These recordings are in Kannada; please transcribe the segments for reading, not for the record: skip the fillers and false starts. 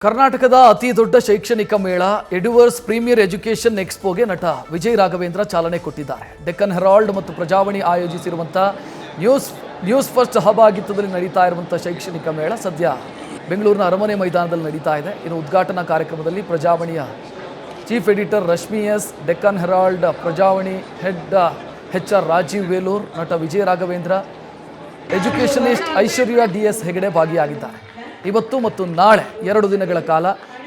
ಕರ್ನಾಟಕದ ಅತಿ ದೊಡ್ಡ ಶೈಕ್ಷಣಿಕ ಮೇಳ ಎಡ್ವರ್ಸ್ ಪ್ರೀಮಿಯರ್ ಎಜುಕೇಷನ್ ಎಕ್ಸ್ಪೋಗೆ ನಟ ವಿಜಯ್ ರಾಘವೇಂದ್ರ ಚಾಲನೆ ಕೊಟ್ಟಿದ್ದಾರೆ. ಡೆಕ್ಕನ್ ಹೆರಾಲ್ಡ್ ಮತ್ತು ಪ್ರಜಾವಾಣಿ ಆಯೋಜಿಸಿರುವಂತಹ ನ್ಯೂಸ್ ಫಸ್ಟ್ ಸಹಭಾಗಿತ್ವದಲ್ಲಿ ನಡೀತಾ ಇರುವಂತಹ ಶೈಕ್ಷಣಿಕ ಮೇಳ ಸದ್ಯ ಬೆಂಗಳೂರಿನ ಅರಮನೆ ಮೈದಾನದಲ್ಲಿ ನಡೀತಾ ಇದೆ. ಇನ್ನು ಉದ್ಘಾಟನಾ ಕಾರ್ಯಕ್ರಮದಲ್ಲಿ ಪ್ರಜಾವಾಣಿಯ chief editor Rashmi S, Deccan Herald Prajavani head HR Rajeev Velur, ನಟ ವಿಜಯ್ ರಾಘವೇಂದ್ರ, ಎಜುಕೇಷನಿಸ್ಟ್ ಐಶ್ವರ್ಯ DS ಹೆಗಡೆ ಭಾಗಿಯಾಗಿದ್ದಾರೆ. ಇವತ್ತು ಮತ್ತು ನಾಳೆ 2 ದಿನಗಳ ಕಾಲ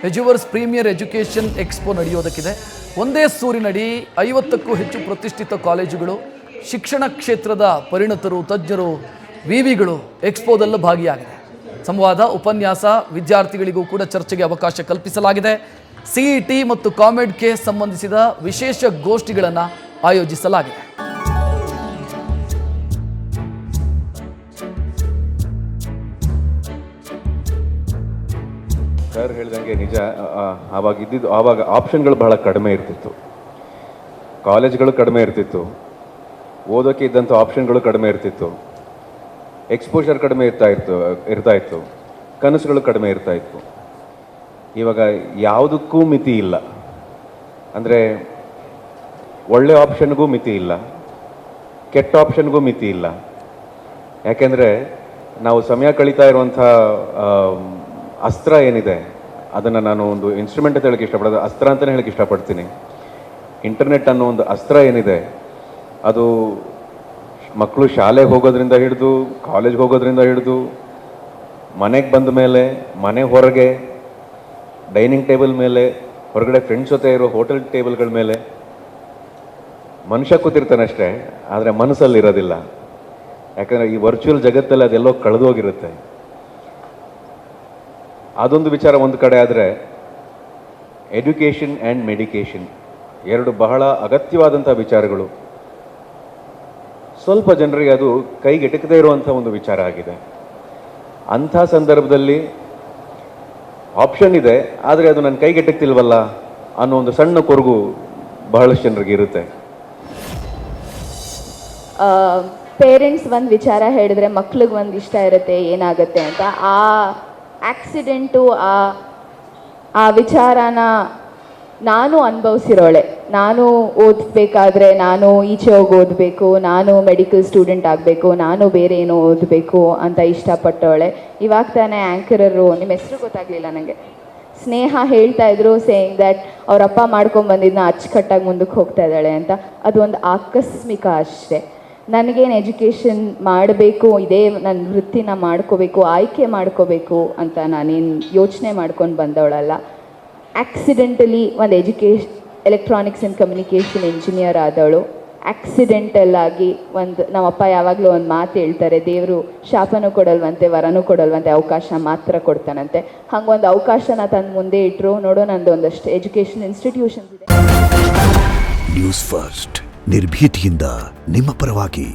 ಎಡ್ವರ್ಸ್ ಪ್ರೀಮಿಯರ್ ಎಜುಕೇಷನ್ ಎಕ್ಸ್ಪೋ ನಡೆಯೋದಕ್ಕಿದೆ. ಒಂದೇ ಸೂರಿನಡಿ 50ಕ್ಕೂ ಹೆಚ್ಚು ಪ್ರತಿಷ್ಠಿತ ಕಾಲೇಜುಗಳು, ಶಿಕ್ಷಣ ಕ್ಷೇತ್ರದ ಪರಿಣತರು, ತಜ್ಞರು, ವಿವಿಗಳು ಎಕ್ಸ್ಪೋದಲ್ಲಿ ಭಾಗಿಯಾಗಿದೆ. ಸಂವಾದ, ಉಪನ್ಯಾಸ, ವಿದ್ಯಾರ್ಥಿಗಳಿಗೂ ಕೂಡ ಚರ್ಚೆಗೆ ಅವಕಾಶ ಕಲ್ಪಿಸಲಾಗಿದೆ. CET ಮತ್ತು ಕಾಮೆಡ್ಗೆ ಸಂಬಂಧಿಸಿದ ವಿಶೇಷ ಗೋಷ್ಠಿಗಳನ್ನು ಆಯೋಜಿಸಲಾಗಿದೆ. ಸರ್ ಹೇಳಿದಂಗೆ ನಿಜ. ಆವಾಗ ಆಪ್ಷನ್ಗಳು ಬಹಳ ಕಡಿಮೆ ಇರ್ತಿತ್ತು, ಕಾಲೇಜ್ಗಳು ಕಡಿಮೆ ಇರ್ತಿತ್ತು, ಓದೋಕ್ಕೆ ಇದ್ದಂಥ ಆಪ್ಷನ್ಗಳು ಕಡಿಮೆ ಇರ್ತಿತ್ತು, ಎಕ್ಸ್ಪೋಜರ್ ಕಡಿಮೆ ಇರ್ತಾ ಇತ್ತು, ಕನಸುಗಳು ಕಡಿಮೆ ಇರ್ತಾ ಇತ್ತು. ಇವಾಗ ಯಾವುದಕ್ಕೂ ಮಿತಿ ಇಲ್ಲ. ಅಂದರೆ ಒಳ್ಳೆ ಆಪ್ಷನ್ಗೂ ಮಿತಿ ಇಲ್ಲ, ಕೆಟ್ಟ ಆಪ್ಷನ್ಗೂ ಮಿತಿ ಇಲ್ಲ. ಯಾಕೆಂದರೆ ನಾವು ಸಮಯ ಕಳೀತಾ ಇರುವಂಥ ಅಸ್ತ್ರ ಏನಿದೆ ಅದನ್ನು ನಾನು ಒಂದು ಇನ್ಸ್ಟ್ರೂಮೆಂಟ್ ಅಂತ ಹೇಳಕ್ಕೆ ಇಷ್ಟಪಡೋದು, ಅಸ್ತ್ರ ಅಂತಲೇ ಹೇಳಕ್ಕೆ ಇಷ್ಟಪಡ್ತೀನಿ. ಇಂಟರ್ನೆಟ್ ಅನ್ನೋ ಒಂದು ಅಸ್ತ್ರ ಏನಿದೆ ಅದು ಮಕ್ಕಳು ಶಾಲೆಗೆ ಹೋಗೋದ್ರಿಂದ ಹಿಡಿದು, ಕಾಲೇಜ್ಗೆ ಹೋಗೋದ್ರಿಂದ ಹಿಡಿದು, ಮನೆಗೆ ಬಂದ ಮೇಲೆ, ಮನೆ ಹೊರಗೆ, ಡೈನಿಂಗ್ ಟೇಬಲ್ ಮೇಲೆ, ಹೊರಗಡೆ ಫ್ರೆಂಡ್ಸ್ ಜೊತೆ ಇರೋ ಹೋಟೆಲ್ ಟೇಬಲ್ಗಳ ಮೇಲೆ ಮನುಷ್ಯ ಕೂತಿರ್ತಾನಷ್ಟೇ, ಆದರೆ ಮನಸ್ಸಲ್ಲಿ ಇರೋದಿಲ್ಲ. ಯಾಕಂದರೆ ಈ ವರ್ಚುವಲ್ ಜಗತ್ತಲ್ಲಿ ಅದೆಲ್ಲೋ ಕಳೆದೋಗಿರುತ್ತೆ. ಅದೊಂದು ವಿಚಾರ ಒಂದು ಕಡೆ ಆದರೆ, ಎಡ್ಯುಕೇಷನ್ ಆ್ಯಂಡ್ ಮೆಡಿಕೇಷನ್ 2 ಬಹಳ ಅಗತ್ಯವಾದಂಥ ವಿಚಾರಗಳು. ಸ್ವಲ್ಪ ಜನರಿಗೆ ಅದು ಕೈಗೆಟಕದೇ ಇರುವಂಥ ಒಂದು ವಿಚಾರ ಆಗಿದೆ. ಅಂಥ ಸಂದರ್ಭದಲ್ಲಿ ಆಪ್ಷನ್ ಇದೆ, ಆದರೆ ಅದು ನನ್ನ ಕೈಗೆಟಕ್ತಿಲ್ವಲ್ಲ ಅನ್ನೋ ಒಂದು ಸಣ್ಣ ಕೊರಗು ಬಹಳಷ್ಟು ಜನರಿಗೆ ಇರುತ್ತೆ. ಪೇರೆಂಟ್ಸ್ ಒಂದು ವಿಚಾರ ಹೇಳಿದ್ರೆ ಮಕ್ಳಿಗೆ ಒಂದು ಇಷ್ಟ ಇರುತ್ತೆ ಏನಾಗುತ್ತೆ ಅಂತ. ಆ ಆಕ್ಸಿಡೆಂಟು, ಆ ವಿಚಾರನ ನಾನು ಅನುಭವಿಸಿರೋಳೆ. ನಾನು ಓದಬೇಕಾದ್ರೆ ನಾನು ಈಚೆ ಹೋಗಿ ಓದಬೇಕು, ನಾನು ಮೆಡಿಕಲ್ ಸ್ಟೂಡೆಂಟ್ ಆಗಬೇಕು, ನಾನು ಬೇರೆ ಏನೋ ಓದಬೇಕು ಅಂತ ಇಷ್ಟಪಟ್ಟವಳೆ. ಇವಾಗ ತಾನೇ ಆ್ಯಂಕರರು, ನಿಮ್ಮ ಹೆಸರು ಗೊತ್ತಾಗಲಿಲ್ಲ ನನಗೆ, ಸ್ನೇಹ ಹೇಳ್ತಾ ಇದ್ರು ಸೇಯಿಂಗ್ ದ್ಯಾಟ್ ಅವರಪ್ಪ ಮಾಡ್ಕೊಂಬಂದಿದ್ದನ್ನ ಅಚ್ಚುಕಟ್ಟಾಗಿ ಮುಂದಕ್ಕೆ ಹೋಗ್ತಾ ಇದ್ದಾಳೆ ಅಂತ. ಅದು ಒಂದು ಆಕಸ್ಮಿಕ ಅಷ್ಟೇ. ನನಗೇನು ಎಜುಕೇಷನ್ ಮಾಡಬೇಕು, ಇದೇ ನನ್ನ ವೃತ್ತಿನ ಮಾಡ್ಕೋಬೇಕು, ಆಯ್ಕೆ ಮಾಡ್ಕೋಬೇಕು ಅಂತ ನಾನೇನು ಯೋಚನೆ ಮಾಡ್ಕೊಂಡು ಬಂದವಳಲ್ಲ. ಆಕ್ಸಿಡೆಂಟಲಿ ಒಂದು ಎಲೆಕ್ಟ್ರಾನಿಕ್ಸ್ ಆ್ಯಂಡ್ ಕಮ್ಯುನಿಕೇಷನ್ ಇಂಜಿನಿಯರ್ ಆದವಳು. ಆಕ್ಸಿಡೆಂಟಲ್ ಆಗಿ ನಮ್ಮಪ್ಪ ಯಾವಾಗಲೂ ಒಂದು ಮಾತು ಹೇಳ್ತಾರೆ, ದೇವರು ಶಾಪನೂ ಕೊಡಲ್ವಂತೆ, ವರನೂ ಕೊಡಲ್ವಂತೆ, ಅವಕಾಶ ಮಾತ್ರ ಕೊಡ್ತಾನಂತೆ. ಹಂಗೊಂದು ಅವಕಾಶನ ತಂದು ಮುಂದೆ ಇಟ್ಟರು. ನೋಡೋ, ನಂದು ಒಂದಷ್ಟು ಎಜುಕೇಷನ್ ಇನ್ಸ್ಟಿಟ್ಯೂಷನ್ಸ್ ಇದೆ. ನ್ಯೂಸ್ ಫಸ್ಟ್, ನಿರ್ಭೀತಿಯಿಂದ ನಿಮ್ಮ ಪರವಾಗಿ.